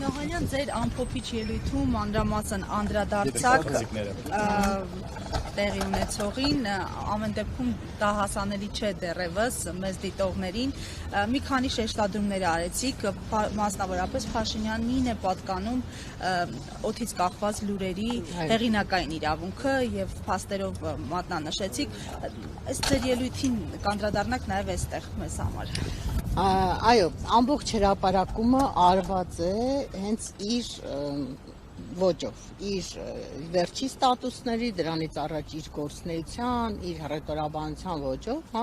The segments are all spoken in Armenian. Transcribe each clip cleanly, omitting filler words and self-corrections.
Նոհանյան, ձեր ամփոփիչ ելույթում անդրամասն անդրադարձակ տեղի ունեցողին, ամեն դեպքում դա հասանելի չէ դեռևս մեզ դիտողներին, մի քանի շեշտադրումներ արեցիք, մասնավորապես Փաշինյանին է պատկանում օդից կախված լուրերի հեղինակային իրավունքը եւ փաստերով մատնանշեցիք, ըստ ձեր ելույթին կանդրադառնաք նաեւ այստեղ մեզ համար։ Այո, ամբողջ հրապարակումը արված է հենց իր ոճով, իր վերջի ստատուսների, դրանից առաջ իր գործնեության, իր հռետորաբանության ոճով,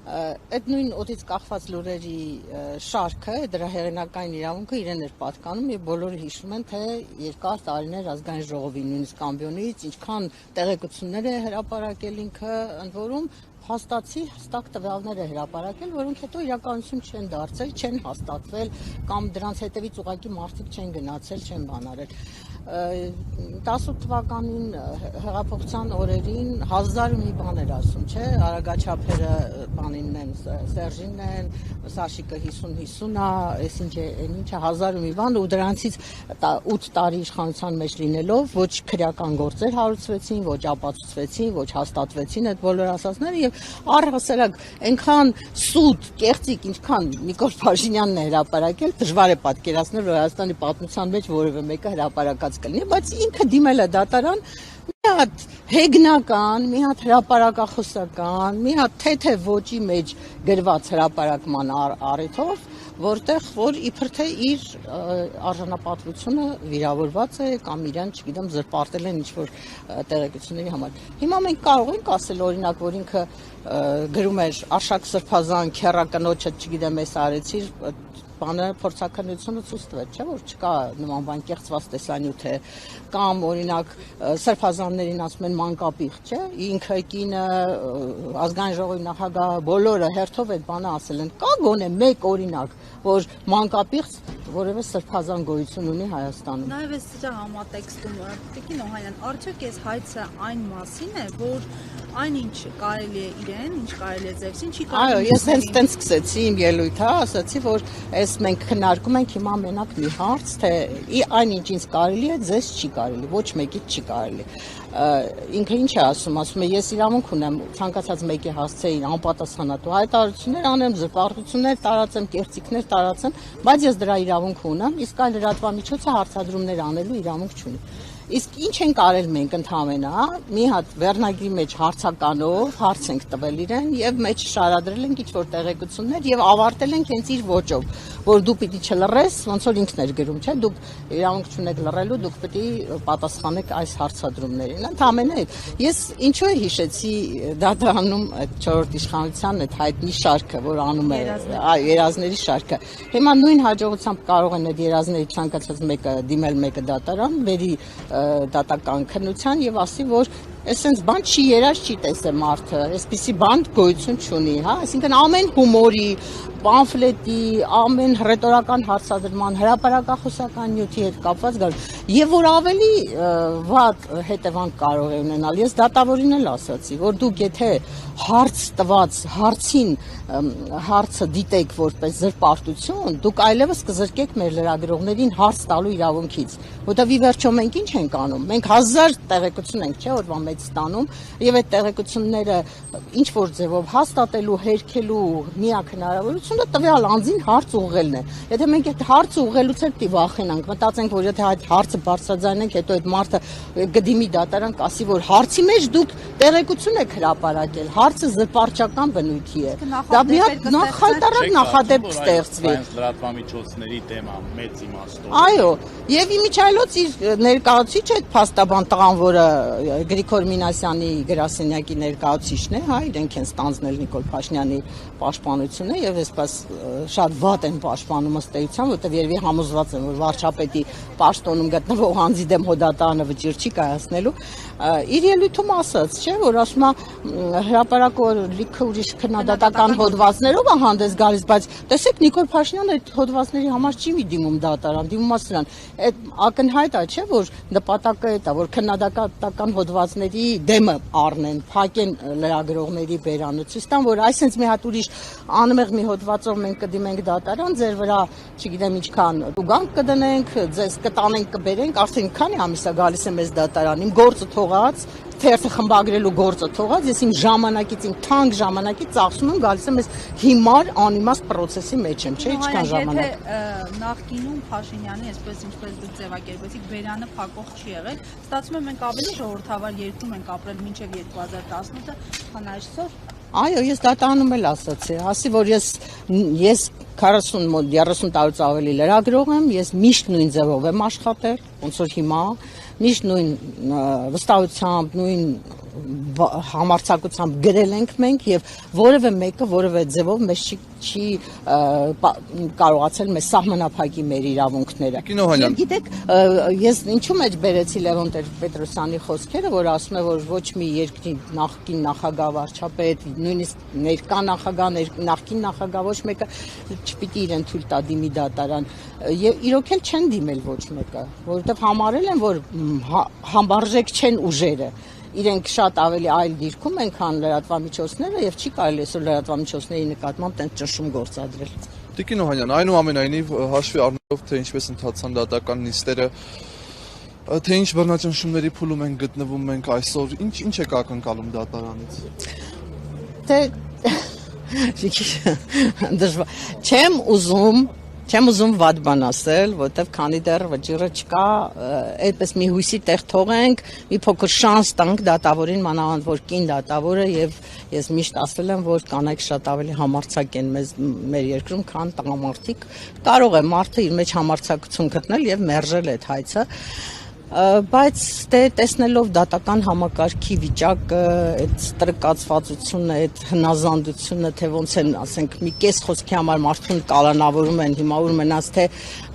այդ նույն օդից կախված լուրերի շարքը, դրա հեղինակային իրավունքը իրեն էր պատկանում եւ բոլորը հիշում են, թե երկար տարիներ ազգային ժողովի նույնիսկ ամբիոնից ինչքան տեղեկություններ է հրապարակել ինքը, ընդ որում հաստատի հստակ տվյալներ է հրապարակել, որոնք հետո իրականություն չեն դարձել, չեն հաստատվել կամ դրանց հետևից ուղղակի մարդիկ չեն գնացել, չեն բան արել։ 18 թվականին հեղափոխության օրերին 1000 մի բան էր ասում, չէ, արագաչափերը բանինն են, Սերժինն են, Սաշիկը 50-50 է, այսինչը 1000 մի բան ու դրանցից 8 տարի իշխանության մեջ լինելով ոչ քրեական գործեր հարուցվեցին, ոչ ապացուցվեցին, ոչ հաստատվեցին այդ բոլոր ասածները եւ առհասարակ այնքան սուտ, կեղծիք, ինչքան Նիկոլ Փաշինյանն է հրապարակել, դժվար է պատկերացնել, որ Հայաստանի պատմության մեջ որևէ մեկը հրապարակած կլինի, բայց ինքը դիմել է դատարան մի հատ հեգնական, մի հատ հրապարակախոսական, մի հատ թեթե ոճի մեջ գրված հրապարակման առիթով, որտեղ որ իբր թե իր արժանապատվությունը վիրավորված է կամ իրեն, չգիտեմ, զրպարտել են ինչ-որ տեղեկությունների համար։ Հիմա մենք կարող ենք ասել օրինակ, որ ինքը գրում էր Արշակ Սրբազան, քեռակնոջը, չգիտեմ, էս արեցիր, բանը փորձաքննությունը ցույց տվեց, չէ՞ որ չկա նման բան կեղծված տեսանյութ է կամ օրինակ սրբազաններին ասում են մանկապիղ, չէ՞, ինքը կինը ազգային ժողովի նախագահը բոլորը հերթով այդ բանը ասել են, կա գոնե մեկ օրինակ, որ մանկապիղ որևէ սրբազան գոյություն ունի Հայաստանում։ Նաև այս սրա համատեքստում Տիկին Օհանյան, արդյոք այս հայցը այն մասին է, որ այնինչ կարելի է իրեն, ինչ կարելի է ձևսին, չի կարելի։ Այո, ես հենց տենց սկսեցի իմ ելույթը, ասացի, որ այս մենք քննարկում ենք հիմա մենակ մի հարց, թե այնինչ ինձ կարելի է, ձեզ չի կարելի, ոչ մեկից չի կարելի։ Ինքը ինչ է ասում է, ես իրավունք ունեմ ցանկացած մեկի հասցեին անպատասխանատու հայտարարություններ անեմ, զրպարտություններ տարածեմ, կեղծիքներ տարածեմ, բայց ես դրա իրավունք ունեմ, իսկ այլ լրատվամիջոցը հարցադրումներ անելու իրավունք չունի։ Իսկ ինչ ենք արել մենք ընդհանրապես, մի հատ վերնագրի մեջ հարցականով հարց ենք տվել իրեն եւ մեջ շարադրել ենք ինչ-որ տեղեկություններ եւ ավարտել ենք հենց իր ոճով, որ դու պիտի չլռես, ոնց որ ինքն էր գրում, չէ՞, դուք իրավունք չունեք լռելու, դուք պիտի պատասխանեք այս հարցադրումներին։ Ընդհանրապես ես ինչու հիշեցի դատարանում այդ 4-րդ իշխանության այդ հայտնի շարքը, որ անում է երազների շարքը։ Հիմա նույն հաջողությամբ կարող են այդ երազների ցանկացած մեկը դիմել մեկը դատարան, վերի դատական քննության եւ ասի, որ այսպես բան չի երազ, չի տեսե մարդը, այսպիսի բան գոյություն չունի, հա, այսինքն ամեն հումորի, պամֆլետի, ամեն հռետորական հարցադրման, հրապարակախոսական նյութի հետ կապված գալ, եւ որ ավելի վատ հետևանք կարող է ունենալ։ Ես դատավորին էլ ասացի, որ դուք եթե հարց տված հարցին հարցը դիտեք որպես զրպարտություն, դուք այլևս կզրկեք մեր լրագրողներին հարց տալու իրավունքից, որտեղ ի վերջո մենք ինչ ենք անում։ Մենք 1000 տեղեկություն ենք, չէ՞, օրվա մեջ ստանում եւ այդ տեղեկությունները ինչ որ ձևով հաստատելու, հերքելու միակ հնարավորությունը տվյալ անձին հարց ուղղելն է։ Եթե մենք այդ հարցը ուղղելուց էլ պիտի վախենանք, մտածենք, որ եթե այդ հարցը բարձրաձայնենք, հետո այդ մարդը գդիմի դատարան կասի, որ հարցի մեջ դուք տեղեկություն եք հրապարակել, հարցը զրպարտչական բնույթի է։ Դա մի հատ նախայտարակ նախադեպ կստեղծվի։ Լրատվամիջոցների թեմա մեծ իմաստով։ Այո, եւ իմիջայլոց իր ներկայացուցիչ այդ փաստաբան տղան, որը Գրիգոր Մինասյանի գրասենյակի ներկայացուցիչն է, հա, իրենք են ստանձնել Նիկոլ Փաշինյանի պաշտպանությունը եւ այսպես շատ վատ են պաշտպանում ըստ էության, որտեղ երևի համոզված են, որ վարչապետի պաշտոնում գտնվող անձի դեմ հոդատանը վճիռ չի կայացնելու։ Իր ելույթում ասաց, չէ, որ ասում է հրապարակը լիքը ուրիշ քննադատական հոդվածներով է հանդես գալիս, բայց տեսեք Նիկոլ Փաշինյանը այդ հոդվածների համար չի դիմում դատարան, դիմում է սրան։ Այդ ակնհայտ է, չէ, որ նպատակը այդ է, որ քննադատական հոդվածների դեմը առնեն, փակեն լրագրողների բերանը, ցույց տան, որ այսինքն մի հատ ուրիշ անմեղ մի հոդված հոդվածով մենք կդիմենք դատարան, ձեր վրա, չգիտեմ ինչքան ուգանք կդնենք, ձեզ կտանենք, կբերենք, արդեն քանի ամիս է գալիս է մեզ դատարան, իմ գործը թողած, թերթը խմբագրելու գործը թողած, ես իմ ժամանակից, իմ թանկ ժամանակից ծախսում եմ, գալիս եմ այս հիմար անիմաստ process-ի մեջ եմ, չէ՞, ինչքան ժամանակ։ Եթե նախկինում Փաշինյանի, այսպես ինչպես դուք ձևակերպեցիք, բերանը փակող չի եղել, ստացվում է մենք ավելի ժողովրդավար երկրում ենք ապրել մինչև 2018-ը, քան այսօր։ Այո, ես դատարանում էլ ասացի, որ ես 40 տարուց ավելի լրագրող եմ, ես միշտ նույն ձևով եմ աշխատել, ոնց որ հիմա, միշտ նույն վստահությամբ, նույն համարձակությամբ գրել ենք մենք եւ որևէ մեկը որևէ ձևով մեզ չի կարողացել մեզ սահմանափակի մեր իրավունքները։ Կինոհանյան, գիտեք, ես ինչու մեջ բերեցի Լևոն Տեր-Պետրոսյանի խոսքերը, որ ասում է, որ ոչ մի երկրի նախկին նախագահ, վարչապետ, նույնիսկ ներկա նախագահ, նախկին նախագահ ոչ մեկը չպիտի իրեն թույլ տա դիմի դատարան։ Եվ իրոք էլ չեն դիմել ոչ մեկը, որովհետև համարել են, որ համարժեք չեն ուժերը։ Իրենք շատ ավելի այլ դիրքում են, քան լրատվամիջոցները եւ չի կարելի այսօր լրատվամիջոցների նկատմամբ տենց ճնշում գործադրել։ Տիկին Օհանյան, այնուամենայնիվ հաշվի առնելով, թե ինչպես ընթացան դատական նիստերը, թե ինչ բռնաճնշումների փուլում են գտնվում մենք այսօր, ինչ եք ակնկալում դատարանից։ Թե Չեմ ուզում վատ բան ասել, որտեվ քանի դեռ վճիռը չկա, այդպես մի հույսի տեղ թողենք, մի փոքր շանս տանք դատավորին, մանավանդ որ կին դատավորը, եւ ես միշտ ասել եմ, որ կանայք շատ ավելի համարձակ են մեր երկրում, քան տղամարդիկ։ Կարող է մարդը իր մեջ համարձակություն գտնել եւ մերժել այդ հայցը։ Բայց տեսնելով դատական համակարգի վիճակը, այդ ստրկացվածությունը, այդ հնազանդությունը, թե ոնց են, ասենք, մի կես խոսքի համար մարդուն կալանավորում են, հիմա ուր մնաց թե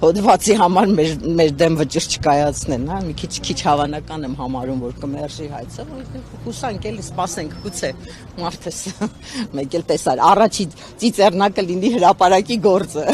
հոդվածի համար մեր դեմ վճիռ չկայացնեն, հա, մի քիչ հավանական եմ համարում, որ կմերժի հայցը, հուսանք էլի սպասենք, գուցե մարդս մեկ էլ տեսար, առաջի ծիծեռնակը լինի հրապարակի գործը։